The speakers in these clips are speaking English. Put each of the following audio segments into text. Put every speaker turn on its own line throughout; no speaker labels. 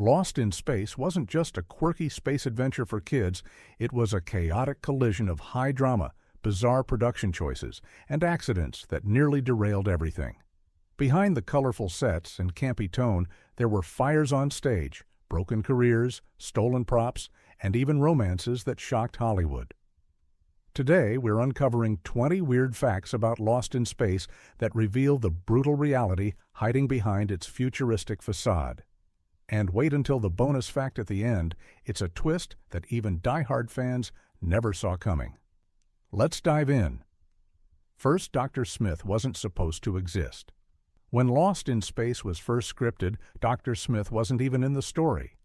Lost in Space wasn't just a quirky space adventure for kids, it was a chaotic collision of high drama, bizarre production choices, and accidents that nearly derailed everything. Behind the colorful sets and campy tone, there were fires on stage, broken careers, stolen props, and even romances that shocked Hollywood. Today, we're uncovering 20 weird facts about Lost in Space that reveal the brutal reality hiding behind its futuristic facade. And wait until the bonus fact at the end, it's a twist that even die-hard fans never saw coming. Let's dive in. First, Dr. Smith wasn't supposed to exist. When Lost in Space was first scripted, Dr. Smith wasn't even in the story.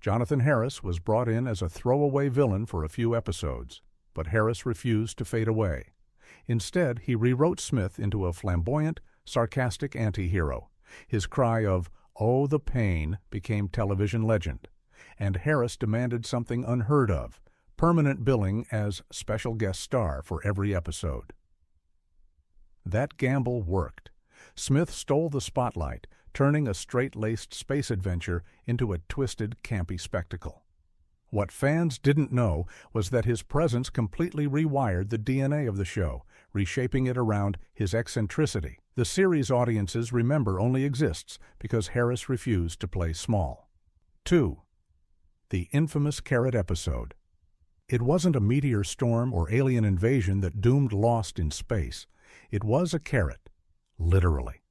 Jonathan Harris was brought in as a throwaway villain for a few episodes, but Harris refused to fade away. Instead, he rewrote Smith into a flamboyant, sarcastic anti-hero. His cry of, "Oh, the pain," became television legend, and Harris demanded something unheard of, permanent billing as special guest star for every episode. That gamble worked. Smith stole the spotlight, turning a straight-laced space adventure into a twisted, campy spectacle. What fans didn't know was that his presence completely rewired the DNA of the show, reshaping it around his eccentricity. The series audiences remember only exists because Harris refused to play small. 2. The infamous Chariot episode. It wasn't a meteor storm or alien invasion that doomed Lost in Space. It was a carrot, literally.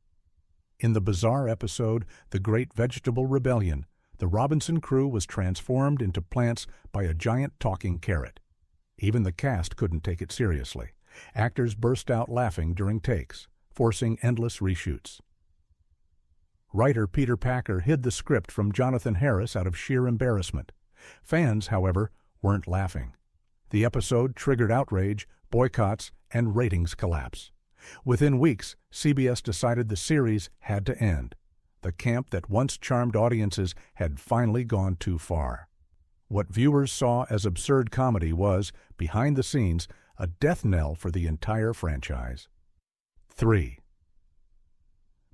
In the bizarre episode, The Great Vegetable Rebellion, the Robinson crew was transformed into plants by a giant talking carrot. Even the cast couldn't take it seriously. Actors burst out laughing during takes, forcing endless reshoots. Writer Peter Packer hid the script from Jonathan Harris out of sheer embarrassment. Fans, however, weren't laughing. The episode triggered outrage, boycotts, and ratings collapse. Within weeks, CBS decided the series had to end. The camp that once charmed audiences had finally gone too far. What viewers saw as absurd comedy was, behind the scenes, a death knell for the entire franchise. 3.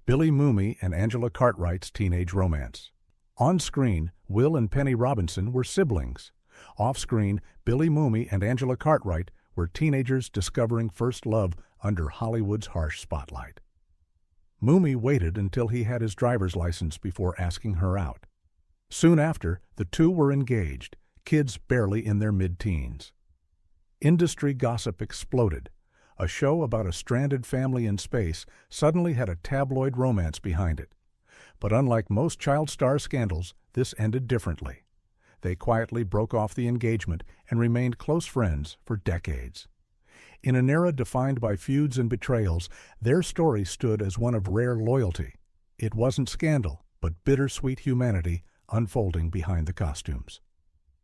Billy Mooney and Angela Cartwright's teenage romance. On-screen, Will and Penny Robinson were siblings. Off-screen, Billy Mooney and Angela Cartwright were teenagers discovering first love under Hollywood's harsh spotlight. Mooney waited until he had his driver's license before asking her out. Soon after, the two were engaged, kids barely in their mid-teens. Industry gossip exploded. A show about a stranded family in space suddenly had a tabloid romance behind it. But unlike most child star scandals, this ended differently. They quietly broke off the engagement and remained close friends for decades. In an era defined by feuds and betrayals, their story stood as one of rare loyalty. It wasn't scandal, but bittersweet humanity unfolding behind the costumes.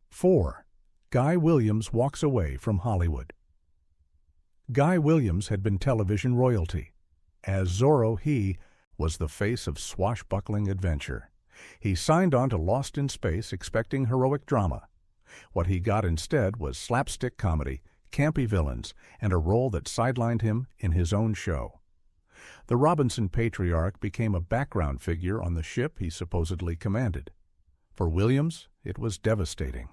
4. Guy Williams walks away from Hollywood. Guy Williams had been television royalty. As Zorro, he was the face of swashbuckling adventure. He signed on to Lost in Space expecting heroic drama. What he got instead was slapstick comedy, campy villains, and a role that sidelined him in his own show. The Robinson patriarch became a background figure on the ship he supposedly commanded. For Williams, it was devastating.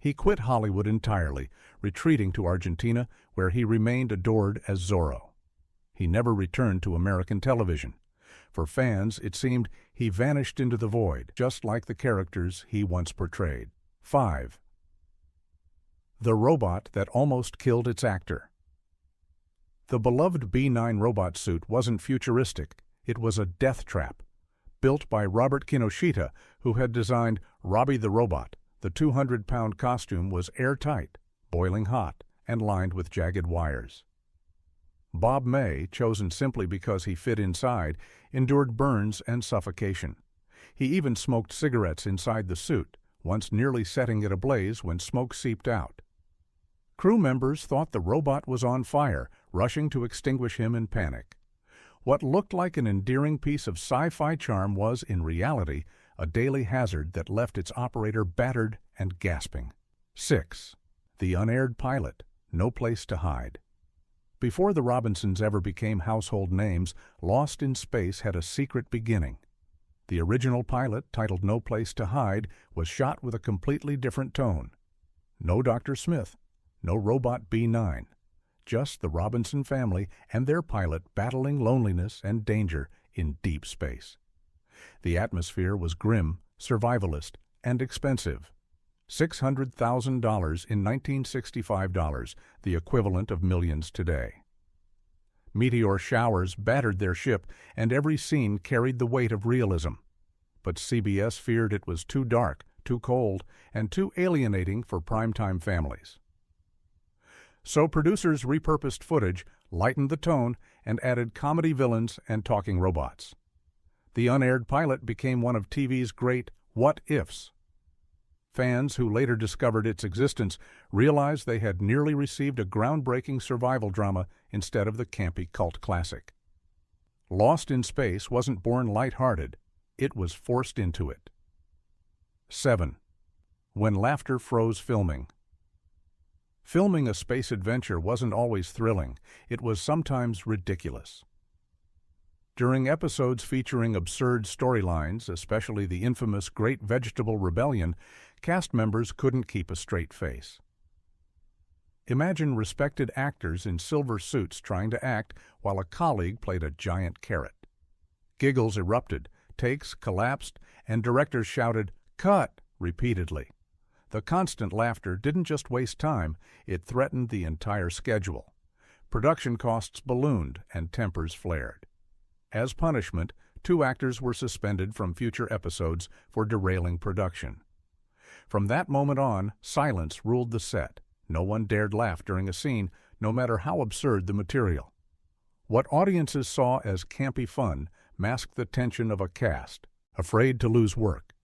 He quit Hollywood entirely, retreating to Argentina, where he remained adored as Zorro. He never returned to American television. For fans, it seemed he vanished into the void, just like the characters he once portrayed. 5. The robot that almost killed its actor. The beloved B-9 robot suit wasn't futuristic, it was a death trap. Built by Robert Kinoshita, who had designed Robbie the Robot, the 200-pound costume was airtight, boiling hot, and lined with jagged wires. Bob May, chosen simply because he fit inside, endured burns and suffocation. He even smoked cigarettes inside the suit, once nearly setting it ablaze when smoke seeped out. Crew members thought the robot was on fire, rushing to extinguish him in panic. What looked like an endearing piece of sci-fi charm was, in reality, a daily hazard that left its operator battered and gasping. 6. The unaired pilot, no place to hide. Before the Robinsons ever became household names, Lost in Space had a secret beginning. The original pilot, titled No Place to Hide, was shot with a completely different tone. No Dr. Smith, no robot B-9, just the Robinson family and their pilot battling loneliness and danger in deep space. The atmosphere was grim, survivalist, and expensive. $600,000 in 1965 dollars, the equivalent of millions today. Meteor showers battered their ship, and every scene carried the weight of realism. But CBS feared it was too dark, too cold, and too alienating for primetime families. So producers repurposed footage, lightened the tone, and added comedy villains and talking robots. The unaired pilot became one of TV's great what-ifs. Fans who later discovered its existence realized they had nearly received a groundbreaking survival drama instead of the campy cult classic. Lost in Space wasn't born light-hearted, it was forced into it. 7. When laughter froze filming. Filming a space adventure wasn't always thrilling, it was sometimes ridiculous. During episodes featuring absurd storylines, especially the infamous Great Vegetable Rebellion, cast members couldn't keep a straight face. Imagine respected actors in silver suits trying to act while a colleague played a giant carrot. Giggles erupted, takes collapsed, and directors shouted, "Cut!" repeatedly. The constant laughter didn't just waste time, it threatened the entire schedule. Production costs ballooned and tempers flared. As punishment, 2 actors were suspended from future episodes for derailing production. From that moment on, silence ruled the set. No one dared laugh during a scene, no matter how absurd the material. What audiences saw as campy fun masked the tension of a cast, afraid to lose work.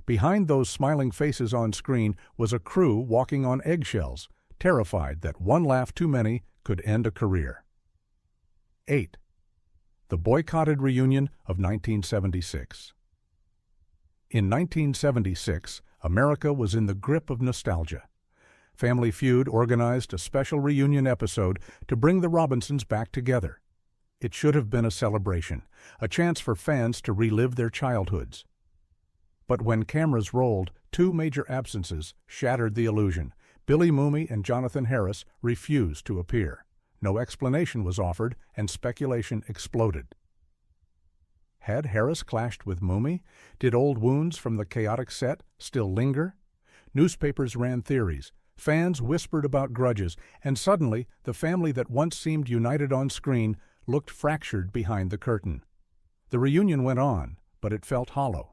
Behind those smiling faces on screen was a crew walking on eggshells, terrified that one laugh too many could end a career. 8. The boycotted reunion of 1976. In 1976, America was in the grip of nostalgia. Family Feud organized a special reunion episode to bring the Robinsons back together. It should have been a celebration, a chance for fans to relive their childhoods. But when cameras rolled, 2 major absences shattered the illusion. Billy Mooney and Jonathan Harris refused to appear. No explanation was offered, and speculation exploded. Had Harris clashed with Mooney? Did old wounds from the chaotic set still linger? Newspapers ran theories. Fans whispered about grudges, and suddenly the family that once seemed united on screen looked fractured behind the curtain. The reunion went on, but it felt hollow.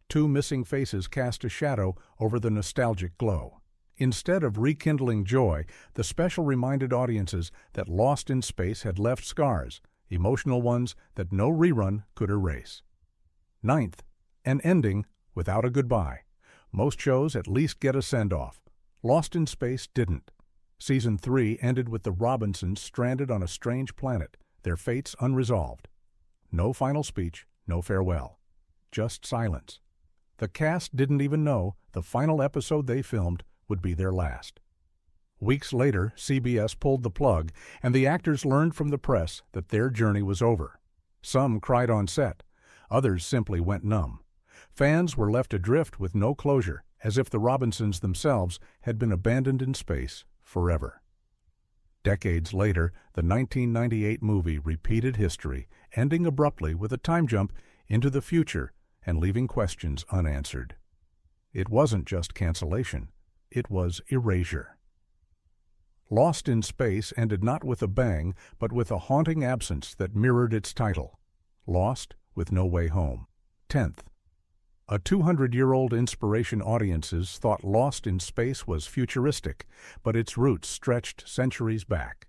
2 missing faces cast a shadow over the nostalgic glow. Instead of rekindling joy, the special reminded audiences that Lost in Space had left scars, emotional ones that no rerun could erase. 9th, an ending without a goodbye. Most shows at least get a send-off. Lost in Space didn't. Season 3 ended with the Robinsons stranded on a strange planet, their fates unresolved. No final speech, no farewell. Just silence. The cast didn't even know the final episode they filmed would be their last. Weeks later, CBS pulled the plug, and the actors learned from the press that their journey was over. Some cried on set. Others simply went numb. Fans were left adrift with no closure, as if the Robinsons themselves had been abandoned in space forever. Decades later, the 1998 movie repeated history, ending abruptly with a time jump into the future and leaving questions unanswered. It wasn't just cancellation, it was erasure. Lost in Space ended not with a bang, but with a haunting absence that mirrored its title, Lost with No Way Home. 10th. A 200-year-old inspiration audiences thought Lost in Space was futuristic, but its roots stretched centuries back.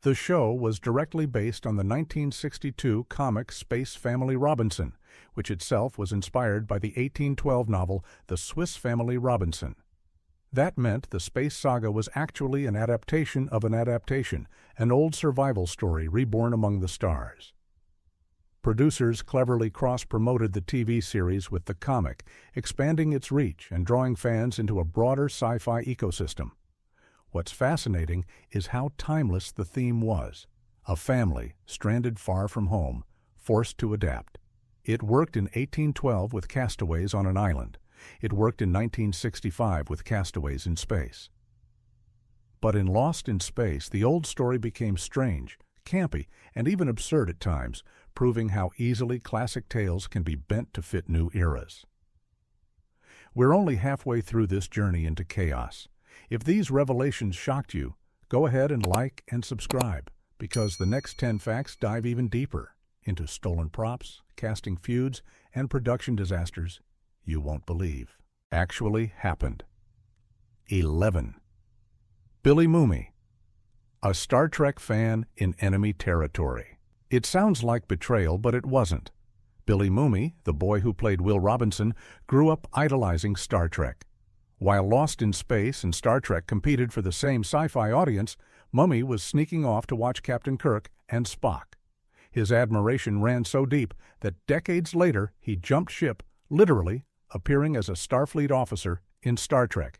The show was directly based on the 1962 comic Space Family Robinson, which itself was inspired by the 1812 novel The Swiss Family Robinson. That meant the space saga was actually an adaptation of an adaptation, an old survival story reborn among the stars. Producers cleverly cross-promoted the TV series with the comic, expanding its reach and drawing fans into a broader sci-fi ecosystem. What's fascinating is how timeless the theme was. A family stranded far from home, forced to adapt. It worked in 1812 with castaways on an island. It worked in 1965 with castaways in space. But in Lost in Space, the old story became strange, campy, and even absurd at times, proving how easily classic tales can be bent to fit new eras. We're only halfway through this journey into chaos. If these revelations shocked you, go ahead and like and subscribe, because the next 10 facts dive even deeper into stolen props, casting feuds, and production disasters you won't believe actually happened. 11. Billy Mumy, a Star Trek fan in enemy territory. It sounds like betrayal, but it wasn't. Billy Mumy, the boy who played Will Robinson, grew up idolizing Star Trek. While Lost in Space and Star Trek competed for the same sci-fi audience, Mumy was sneaking off to watch Captain Kirk and Spock. His admiration ran so deep that decades later he jumped ship, literally appearing as a Starfleet officer in Star Trek,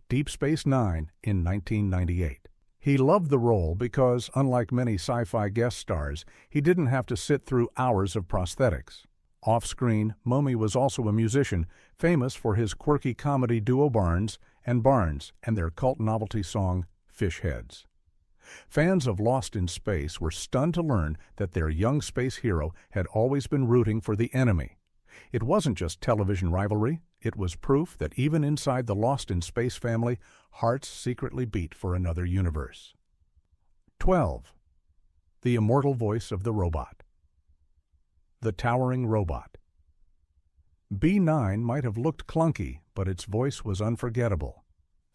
Deep Space Nine in 1998. He loved the role because, unlike many sci-fi guest stars, he didn't have to sit through hours of prosthetics. Off-screen, Mumy was also a musician, famous for his quirky comedy duo Barnes and their cult novelty song, Fish Heads. Fans of Lost in Space were stunned to learn that their young space hero had always been rooting for the enemy. It wasn't just television rivalry, it was proof that even inside the Lost in Space family, hearts secretly beat for another universe. 12. The immortal voice of the robot. The towering robot. B9 might have looked clunky, but its voice was unforgettable.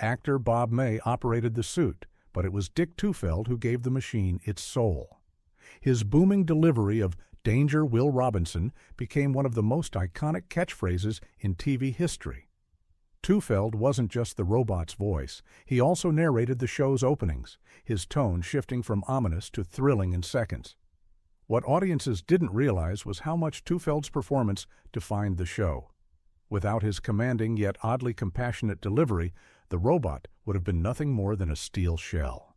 Actor Bob May operated the suit, but it was Dick Tufeld who gave the machine its soul. His booming delivery of "Danger, Will Robinson" became one of the most iconic catchphrases in TV history. Tufeld wasn't just the robot's voice, he also narrated the show's openings, his tone shifting from ominous to thrilling in seconds. What audiences didn't realize was how much Tufeld's performance defined the show. Without his commanding yet oddly compassionate delivery, the robot would have been nothing more than a steel shell.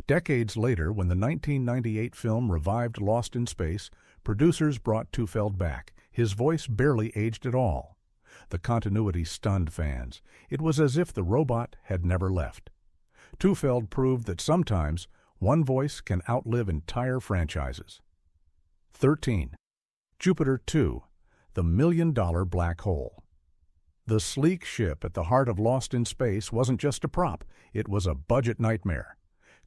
Decades later, when the 1998 film revived Lost in Space, producers brought Tufeld back, his voice barely aged at all. The continuity stunned fans. It was as if the robot had never left. Tufeld proved that sometimes one voice can outlive entire franchises. 13. Jupiter 2, the million-dollar black hole. The sleek ship at the heart of Lost in Space wasn't just a prop, it was a budget nightmare.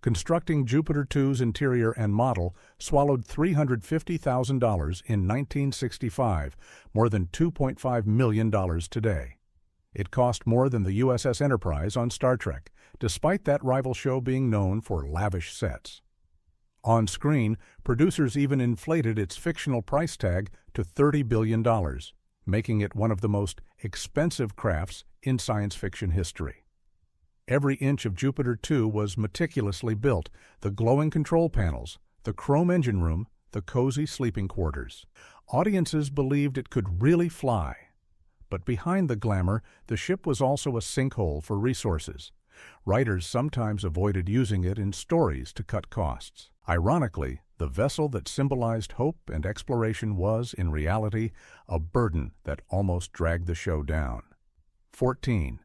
Constructing Jupiter 2's interior and model swallowed $350,000 in 1965, more than $2.5 million today. It cost more than the USS Enterprise on Star Trek, despite that rival show being known for lavish sets. On screen, producers even inflated its fictional price tag to $30 billion, making it one of the most expensive crafts in science fiction history. Every inch of Jupiter 2 was meticulously built, the glowing control panels, the chrome engine room, the cozy sleeping quarters. Audiences believed it could really fly. But behind the glamour, the ship was also a sinkhole for resources. Writers sometimes avoided using it in stories to cut costs. Ironically, the vessel that symbolized hope and exploration was, in reality, a burden that almost dragged the show down. 14.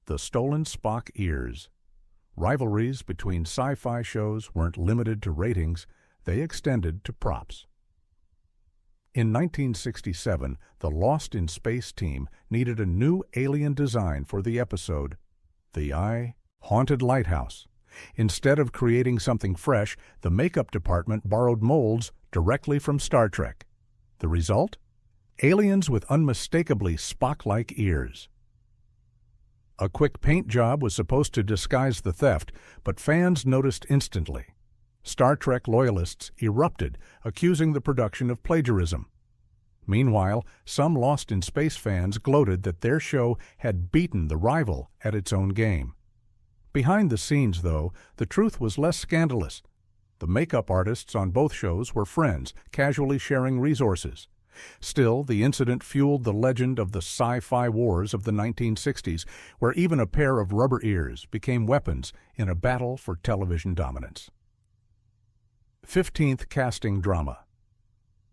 The stolen Spock ears. Rivalries between sci-fi shows weren't limited to ratings, they extended to props. In 1967, the Lost in Space team needed a new alien design for the episode The Haunted Lighthouse. Instead of creating something fresh, the makeup department borrowed molds directly from Star Trek. The result? Aliens with unmistakably Spock-like ears. A quick paint job was supposed to disguise the theft, but fans noticed instantly. Star Trek loyalists erupted, accusing the production of plagiarism. Meanwhile, some Lost in Space fans gloated that their show had beaten the rival at its own game. Behind the scenes, though, the truth was less scandalous. The makeup artists on both shows were friends, casually sharing resources. Still, the incident fueled the legend of the Sci-Fi wars of the 1960s, where even a pair of rubber ears became weapons in a battle for television dominance. 15th casting drama.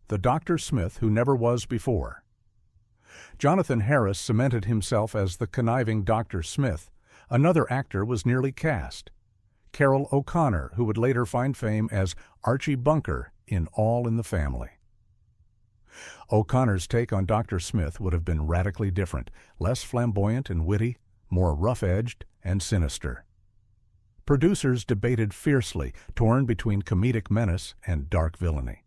the Dr. Smith who never was before. Jonathan Harris cemented himself as the conniving Dr. Smith. Another actor was nearly cast, Carroll O'Connor, who would later find fame as Archie Bunker in All in the Family. O'Connor's take on Dr. Smith would have been radically different, less flamboyant and witty, more rough-edged and sinister. Producers debated fiercely, torn between comedic menace and dark villainy.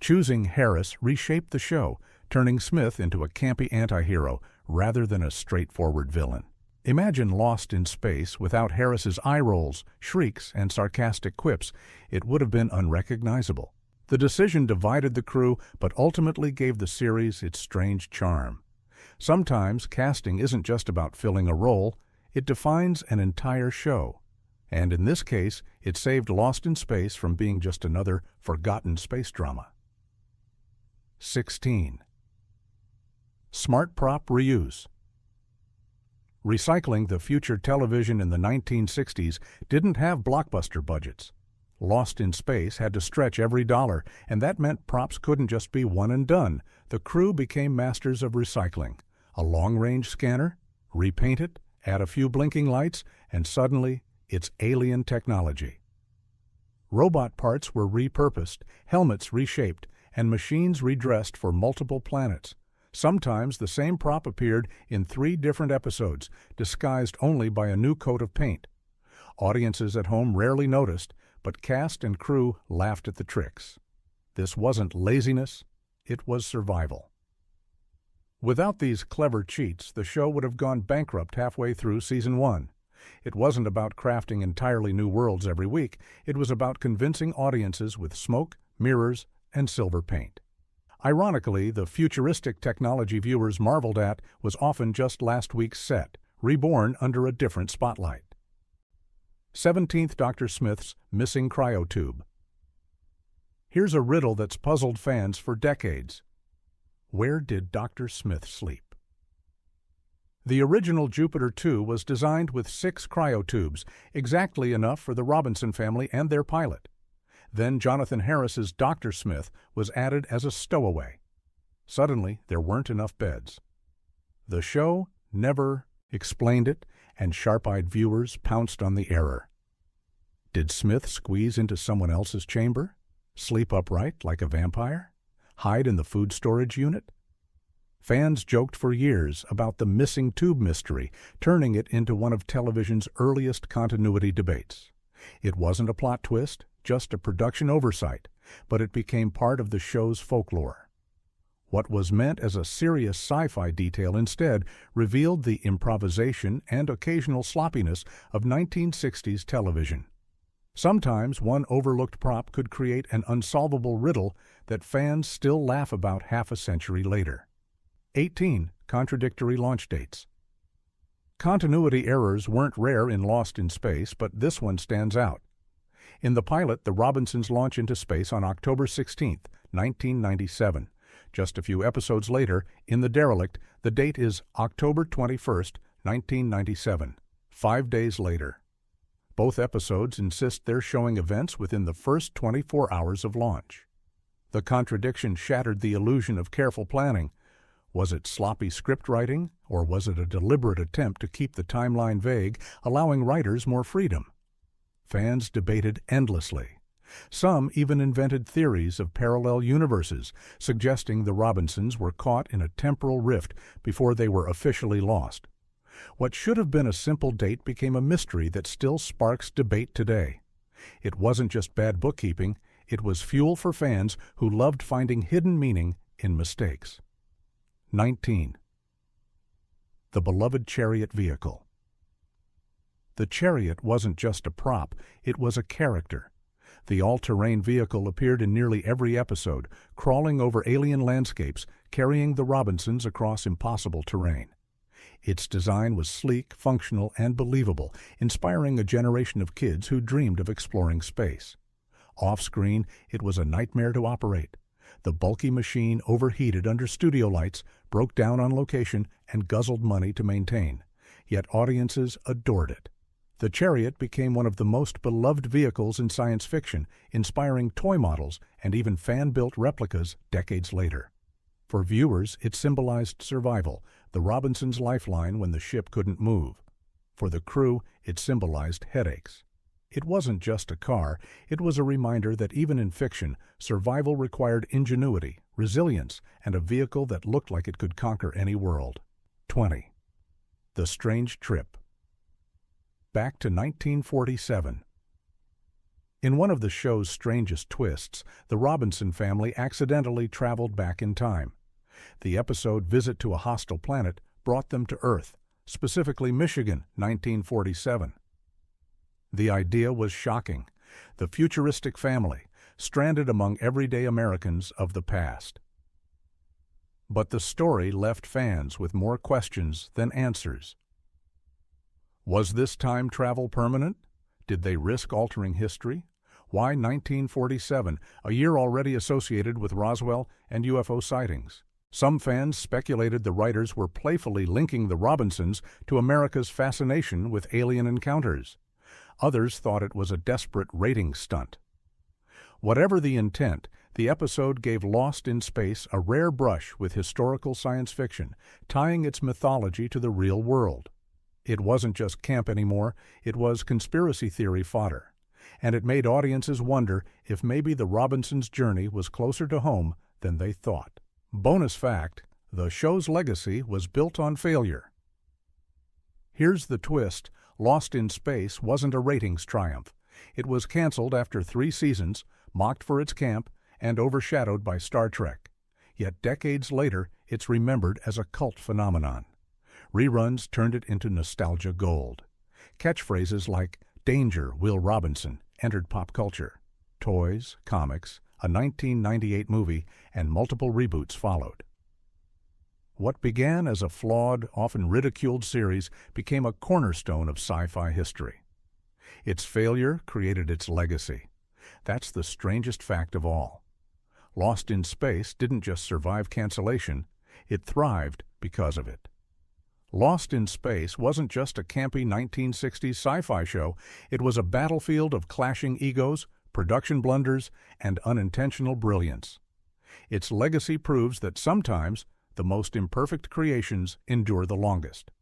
Choosing Harris reshaped the show, turning Smith into a campy anti-hero rather than a straightforward villain. Imagine Lost in Space without Harris's eye rolls, shrieks, and sarcastic quips. It would have been unrecognizable. The decision divided the crew, but ultimately gave the series its strange charm. Sometimes casting isn't just about filling a role, it defines an entire show. And in this case, it saved Lost in Space from being just another forgotten space drama. 16. Smart prop reuse. Recycling the future television in the 1960s didn't have blockbuster budgets. Lost in Space had to stretch every dollar, and that meant props couldn't just be one and done. The crew became masters of recycling. A long-range scanner, repaint it, add a few blinking lights, and suddenly it's alien technology. Robot parts were repurposed, helmets reshaped, and machines redressed for multiple planets. Sometimes the same prop appeared in 3 different episodes, disguised only by a new coat of paint. Audiences at home rarely noticed, but cast and crew laughed at the tricks. This wasn't laziness, it was survival. Without these clever cheats, the show would have gone bankrupt halfway through Season 1. It wasn't about crafting entirely new worlds every week, it was about convincing audiences with smoke, mirrors, and silver paint. Ironically, the futuristic technology viewers marveled at was often just last week's set, reborn under a different spotlight. 17th Dr. Smith's missing cryo tube. Here's a riddle that's puzzled fans for decades. Where did Dr. Smith sleep? The original Jupiter 2 was designed with 6 cryo tubes, exactly enough for the Robinson family and their pilot. Then Jonathan Harris's Dr. Smith was added as a stowaway. Suddenly, there weren't enough beds. The show never explained it, and sharp-eyed viewers pounced on the error. Did Smith squeeze into someone else's chamber? Sleep upright like a vampire? Hide in the food storage unit? Fans joked for years about the missing tube mystery, turning it into one of television's earliest continuity debates. It wasn't a plot twist, just a production oversight, but it became part of the show's folklore. What was meant as a serious sci-fi detail instead revealed the improvisation and occasional sloppiness of 1960s television. Sometimes one overlooked prop could create an unsolvable riddle that fans still laugh about half a century later. 18. Contradictory launch dates. Continuity errors weren't rare in Lost in Space, but this one stands out. In the pilot, the Robinsons launch into space on October 16, 1997. Just a few episodes later, in The Derelict, the date is October 21, 1997, 5 days later. Both episodes insist they're showing events within the first 24 hours of launch. The contradiction shattered the illusion of careful planning. Was it sloppy script writing, or was it a deliberate attempt to keep the timeline vague, allowing writers more freedom? Fans debated endlessly. Some even invented theories of parallel universes, suggesting the Robinsons were caught in a temporal rift before they were officially lost. What should have been a simple date became a mystery that still sparks debate today. It wasn't just bad bookkeeping, it was fuel for fans who loved finding hidden meaning in mistakes. 19. The beloved Chariot vehicle. The Chariot wasn't just a prop, it was a character. The all-terrain vehicle appeared in nearly every episode, crawling over alien landscapes, carrying the Robinsons across impossible terrain. Its design was sleek, functional, and believable, inspiring a generation of kids who dreamed of exploring space. Off-screen, it was a nightmare to operate. The bulky machine overheated under studio lights, broke down on location, and guzzled money to maintain. Yet audiences adored it. The Chariot became one of the most beloved vehicles in science fiction, inspiring toy models and even fan-built replicas decades later. For viewers, it symbolized survival, the Robinsons' lifeline when the ship couldn't move. For the crew, it symbolized headaches. It wasn't just a car, it was a reminder that even in fiction, survival required ingenuity, resilience, and a vehicle that looked like it could conquer any world. 20. The Strange Trip. Back to 1947. In one of the show's strangest twists, the Robinson family accidentally traveled back in time. The episode Visit to a Hostile Planet brought them to Earth, specifically Michigan, 1947. The idea was shocking. The futuristic family, stranded among everyday Americans of the past. But the story left fans with more questions than answers. Was this time travel permanent? Did they risk altering history? Why 1947, a year already associated with Roswell and UFO sightings? Some fans speculated the writers were playfully linking the Robinsons to America's fascination with alien encounters. Others thought it was a desperate ratings stunt. Whatever the intent, the episode gave Lost in Space a rare brush with historical science fiction, tying its mythology to the real world. It wasn't just camp anymore, it was conspiracy theory fodder. And it made audiences wonder if maybe the Robinsons' journey was closer to home than they thought. Bonus fact, the show's legacy was built on failure. Here's the twist, Lost in Space wasn't a ratings triumph. It was canceled after 3 seasons, mocked for its camp, and overshadowed by Star Trek. Yet decades later, it's remembered as a cult phenomenon. Reruns turned it into nostalgia gold. Catchphrases like "Danger, Will Robinson" entered pop culture. Toys, comics, a 1998 movie, and multiple reboots followed. What began as a flawed, often ridiculed series became a cornerstone of sci-fi history. Its failure created its legacy. That's the strangest fact of all. Lost in Space didn't just survive cancellation, it thrived because of it. Lost in Space wasn't just a campy 1960s sci-fi show, it was a battlefield of clashing egos, production blunders, and unintentional brilliance. Its legacy proves that sometimes the most imperfect creations endure the longest.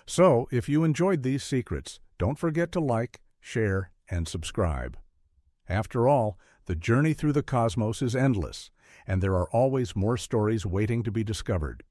So, if you enjoyed these secrets, don't forget to like, share, and subscribe. After all, the journey through the cosmos is endless, and there are always more stories waiting to be discovered.